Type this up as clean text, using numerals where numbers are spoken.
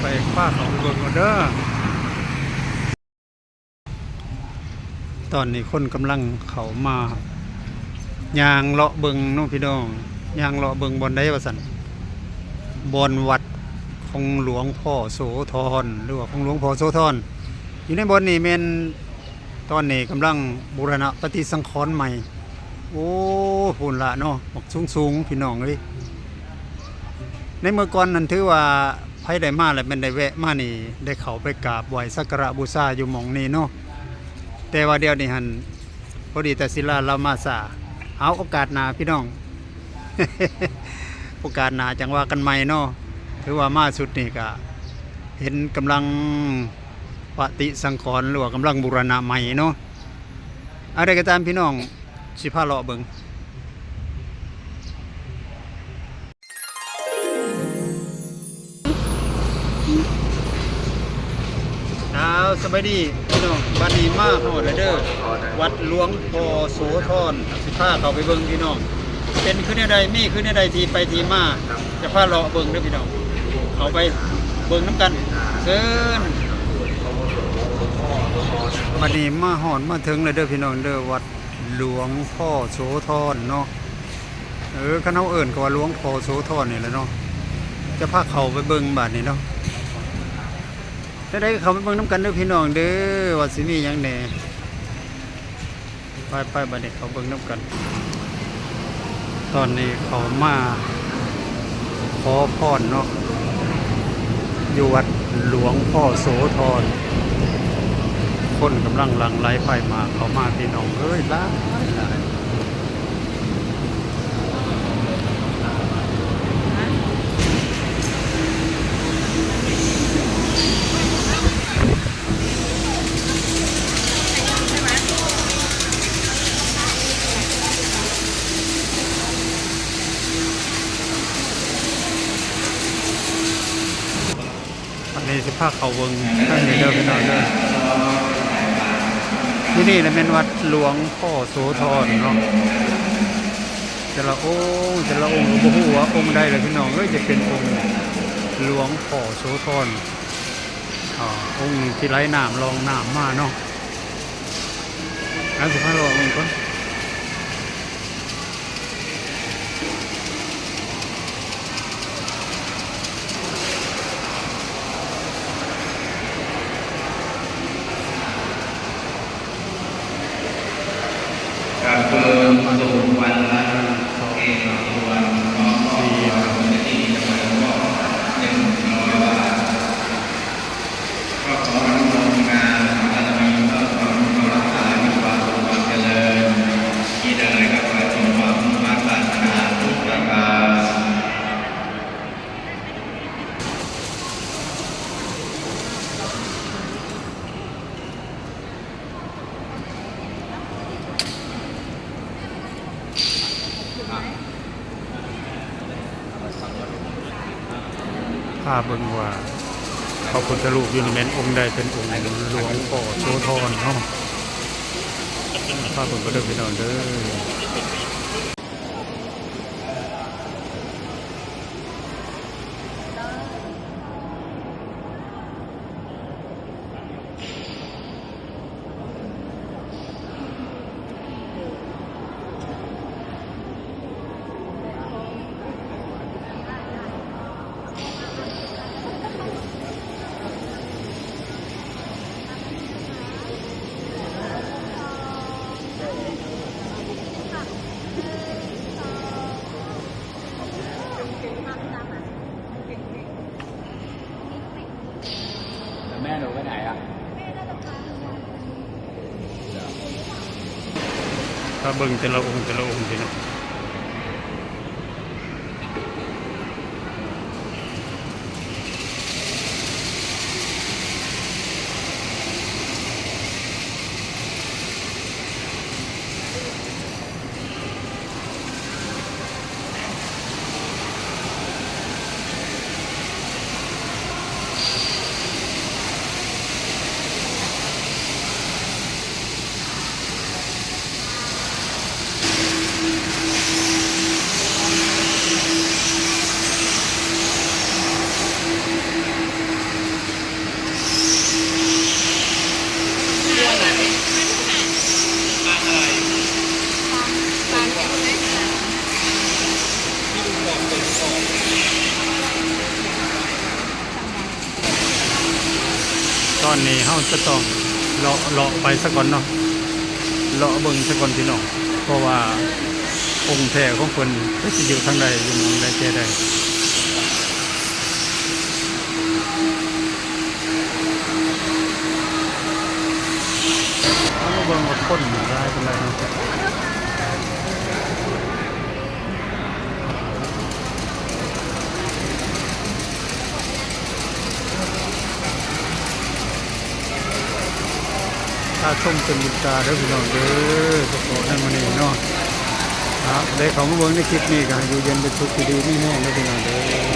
ไปคว้าเขาไปเบิ่งก่อนเด้อตอนนี้คนกำลังเขามายางเลาะเบิ่งน้องพี่น้องยางเลาะเบิ่งบอนได้ว่าสั่นบอนวัดของหลวงพ่อโสธรหรือว่าของหลวงพ่อโสธรอยู่ในบอนนี้แม่นตอนนี้กำลังบูรณะปฏิสังขรณ์ใหม่โอ้พุ่นละเนาะบอกสูงพี่น้องเอ้ยในเมื่อก่อนนั้นถือว่าไผได้มาแล้วแม่นได้แวะมานี่ได้เข้าไปกราบไหว้สักการะบูชาอยู่หม่องนี้เนาะแต่ว่าเดี๋ยวนี้หั่นพอดีแต่ศิลาเรามาสาเอาโอกาสหน้าพี่น้อง โอกาสหน้าจังว่ากันใหม่เนาะถือว่ามาสุดนี่ก็เห็นกำลังปฏิสังขรณ์หรือว่ากำลังบูรณะใหม่เนาะอะไรก็ตามพี่น้องสิพาเลาะเบิ่งสบายดีพี่น้องบ้านนี้มาฮอดแล้วเด้อวัดหลวงพ่อโสธรสิพาเข้าไปเบิ่งพี่น้องเป็นขึ้นใดมีขึ้นใดที่ไปที่มาจะพาเลาะเบิ่งเด้อพี่น้องเอาไปเบิ่งน้ำกันเชิญบัดนี้มาฮอดมาถึงแล้วเด้อพี่น้องเด้อวัดหลวงพ่อโสธรเนาะคณะเอิ้นก็ว่าหลวงพ่อโสธรนี่แหละเนาะจะพาเข้าไปเบิ่งบัดนี้เนาะได้เขาไปเบิ่งน้ำกันเด้อพี่น้องเด้อว่าสิมีหยังแหน่ไปบัดนี้เขาเบิ่งน้ำกันตอนนี้เขามาขอพรเนาะอยู่วัดหลวงพ่อโสธรคนกำลังหลั่งไหลไปมาเขามาพี่น้องเอ้ยหลายนี่สิพาเขาเบิ่งข้างนี้เด้อพี่น้องเด้อที่นี่แหละแม่นวัดหลวงพ่อโสธรเนาะแต่ละองค์ก็บ่ฮู้ว่าองค์ใดเลยพี่น้องเอ้ยจะเป็นองค์หลวงพ่อโสธรองค์ที่ไร้น้ำรองน้ำมาเนาะแล้วสิพาเราองค์ก่อนเปิดสู่วันละเอกวันน้องพ่อจะที่จะมาก็100 บาทก็ขออนุโมทนาบารมีพระพุทธเจ้ารักษามีความสุขความเจริญที่ได้กับการสมหวังมาปรารถนาทุกประการพาเบิ่งว่าพระพุทธรูปอยู่ในแม่นองค์ใดเป็นองค์หลวงพ่อโสธรเนาะพาเบิ่งก็เด้อพี่น้องเด้อแม่หนูไปไหนอ่ะถ้าเบิ่งแต่ละองค์พี่น้อง ตอนนี้เฮาจะต้องเลาะไปซะก่อนเนาะเลาะเบิ่งซะก่อนพี่น้องเพราะว่าองค์แท้ของเพิ่นสิอยู่ทางใดอยู่หม้องใดแท้ใดเอามาเบิ่งว่าคนร้ายเป็นไรเนาะถ้าชมเป็นบุญตาเด้อพี่น้องเด้อขอขอนั่นมานี่เนาะครับได้เขามาเบิ่งในคลิปนี้ก็ให้อยู่เย็นเป็นสุขดีๆมีแห้งเด้อพี่น้องเด้อ